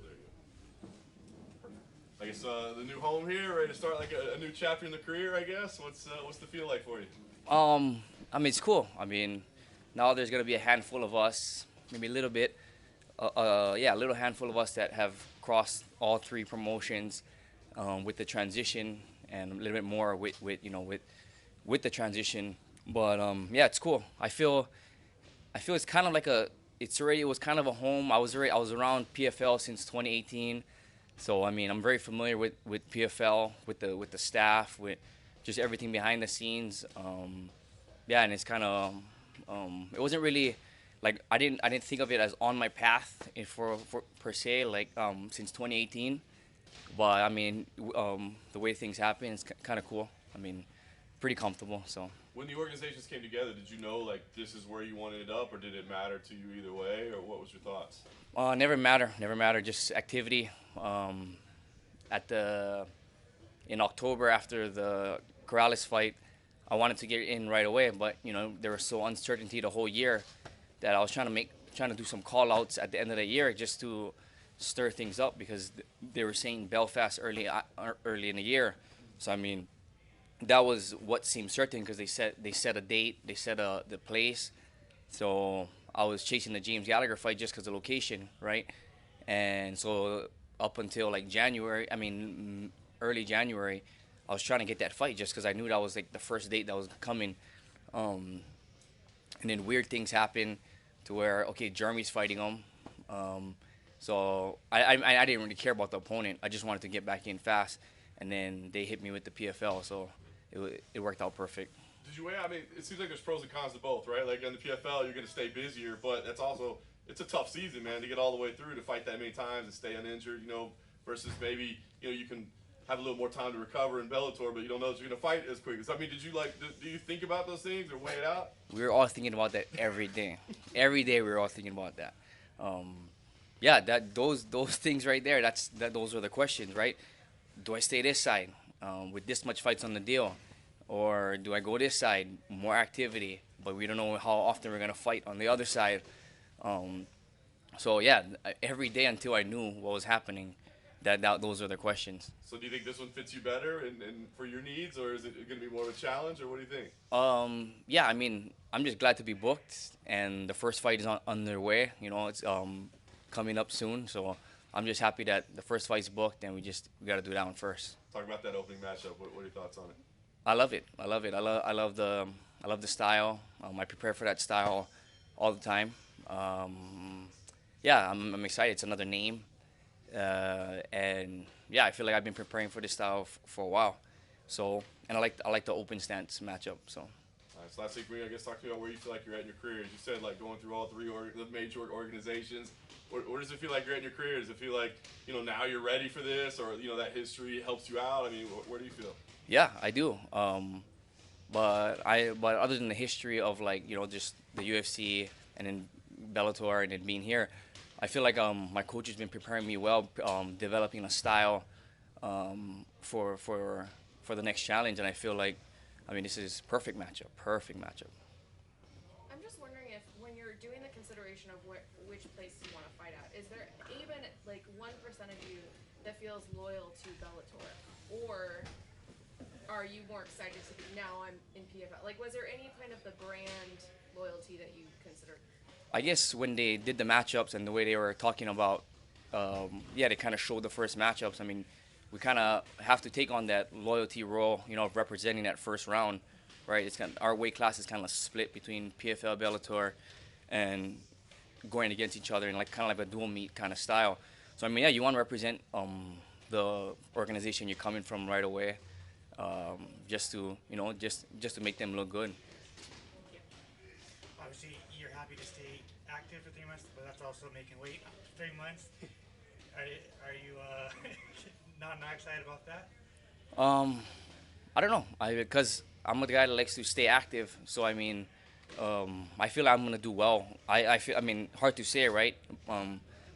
There you go. I guess the new home here, ready to start like a new chapter in the career. I guess. What's the feel like for you? Um, I mean, it's cool. I mean, now there's gonna be a handful of us, maybe a little bit, yeah, a little handful of us that have crossed all three promotions with the transition, and a little bit more with the transition. But yeah, it's cool. I feel it's kind of like it was kind of a home. I was around PFL since 2018, so I mean I'm very familiar with PFL, with the staff, with just everything behind the scenes. Yeah, and it's kind of it wasn't really like I didn't think of it as on my path for per se like since 2018. But I mean the way things happen is kind of cool. I mean pretty comfortable. So When the organizations came together, did you know like this is where you wanted it up, or did it matter to you either way, or what was your thoughts? never matter. Just activity. At the In October after the Corrales fight, I wanted to get in right away, but there was so uncertainty the whole year that I was trying to do some call outs at the end of the year just to stir things up because they were saying Belfast early in the year. So I mean, that was what seemed certain because they set a date, they set the place. So I was chasing the James Gallagher fight just because of location, right? And so up until like January, I mean early January, I was trying to get that fight just because I knew that was like the first date that was coming. Um, and then weird things happen to where okay, Jeremy's fighting him. Um, so I didn't really care about the opponent. I just wanted to get back in fast, and then they hit me with the PFL, so it worked out perfect. Did you weigh? I mean, it seems like there's pros and cons to both, right? Like in the PFL, you're going to stay busier, but that's also it's a tough season, man, to get all the way through to fight that many times and stay uninjured. Versus maybe you can have a little more time to recover in Bellator, but you don't know that you're going to fight as quick. So, I mean, did you like? Do you think about those things or weigh it out? We were all thinking about that every day. Every day we were all thinking about that. Um, yeah, those things right there. Those are the questions, right? Do I stay this side with this much fights on the deal, or do I go this side, more activity, but we don't know how often we're gonna fight on the other side. Um, so yeah, every day until I knew what was happening, that those are the questions. So, do you think this one fits you better and for your needs, or is it going to be more of a challenge, or what do you think? Yeah, I mean, I'm just glad to be booked, and the first fight is underway. It's coming up soon, so I'm just happy that the first fight's booked, and we got to do that one first. Talk about that opening matchup. What are your thoughts on it? I love it. I love it. I love the style. I prepare for that style all the time. Yeah, I'm excited. It's another name, and yeah, I feel like I've been preparing for this style for a while. So, and I like the open stance matchup. So, All right, so last week, I guess, talk to me about where you feel like you're at in your career. As you said, like going through all three the major organizations. Where does it feel like you're at in your career? Does it feel like now you're ready for this, or that history helps you out? I mean, where do you feel? yeah, I do. But other than the history of like just the UFC and then Bellator and then being here, I feel like my coach has been preparing me well, developing a style for the next challenge, and I feel like I mean this is perfect matchup. I'm just wondering if when you're doing the consideration of which place you want to fight at, is there even like 1% of you that feels loyal to Bellator, or are you more excited to be now I'm in PFL? Like, was there any kind of the brand loyalty that you considered? I guess when they did the matchups and the way they were talking about, yeah, they kind of showed the first matchups. I mean, we kind of have to take on that loyalty role, of representing that first round, right? Our weight class is kind of split between PFL, Bellator, and going against each other in like kind of like a dual meet kind of style. So I mean, yeah, you want to represent the organization you're coming from right away, just to just to make them look good. Thank you. Obviously, you're happy to stay active for 3 months, but that's also making weight. 3 months. Are you not excited about that? Um, I don't know. Because I'm a guy that likes to stay active. So I mean, I feel like I'm gonna do well. I feel. I mean, hard to say, right?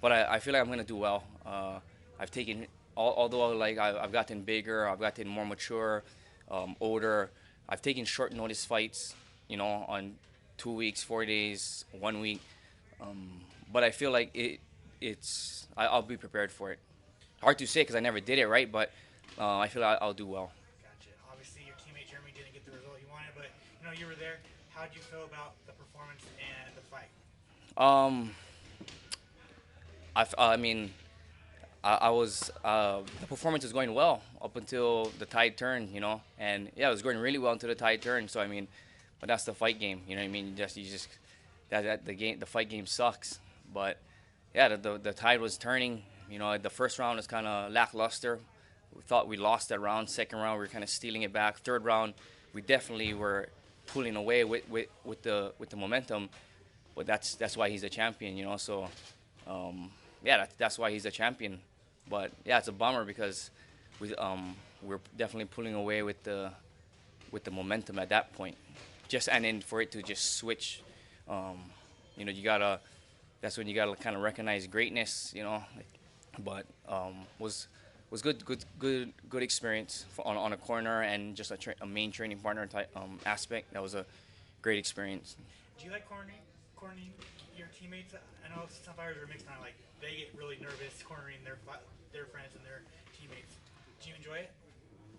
But I feel like I'm gonna do well. I've taken, although like I've gotten bigger, I've gotten more mature, older. I've taken short notice fights, on 2 weeks, 4 days, one week. But I feel like I'll be prepared for it. Hard to say because I never did it, right? But I feel I'll do well. Gotcha. Obviously, your teammate Jeremy didn't get the result you wanted, but you were there. How did you feel about the performance and the fight? Um, I mean, I was the performance was going well up until the tide turned, and yeah, it was going really well until the tide turned. So I mean, but that's the fight game, you know what I mean? You just that the fight game sucks. But yeah, the tide was turning. The first round was kind of lackluster. We thought we lost that round. Second round, we were kind of stealing it back. Third round, we definitely were pulling away with the momentum. But that's why he's a champion. So yeah, that's why he's a champion. But yeah, it's a bummer because we're definitely pulling away with the momentum at that point. And then for it to just switch, you gotta. That's when you gotta kind of recognize greatness, But was good experience on a corner and just a main training partner type aspect. That was a great experience. Do you like cornering your teammates? I know some fighters are mixed on, like they get really nervous cornering their friends and their teammates. Do you enjoy it?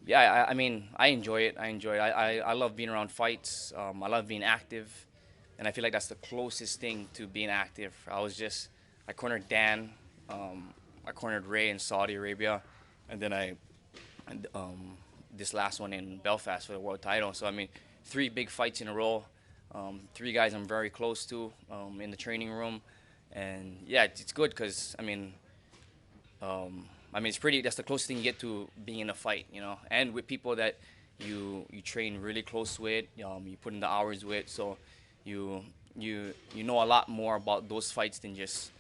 Yeah, I mean, I enjoy it. I love being around fights. I love being active, and I feel like that's the closest thing to being active. I cornered Dan, I cornered Ray in Saudi Arabia, and then this last one in Belfast for the world title. So I mean, 3 big fights in a row. 3 guys I'm very close to in the training room, and yeah, it's good because it's pretty. That's the closest thing you get to being in a fight, and with people that you train really close with, you put in the hours with, so you know a lot more about those fights than just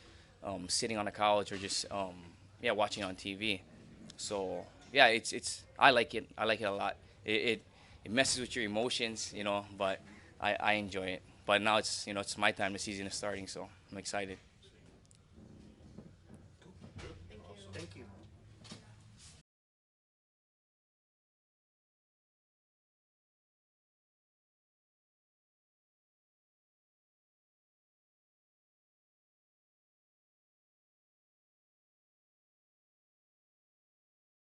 sitting on the couch or just watching on TV. So yeah, I like it. I like it a lot. It messes with your emotions, but I enjoy it. But now it's my time. The season is starting, so I'm excited.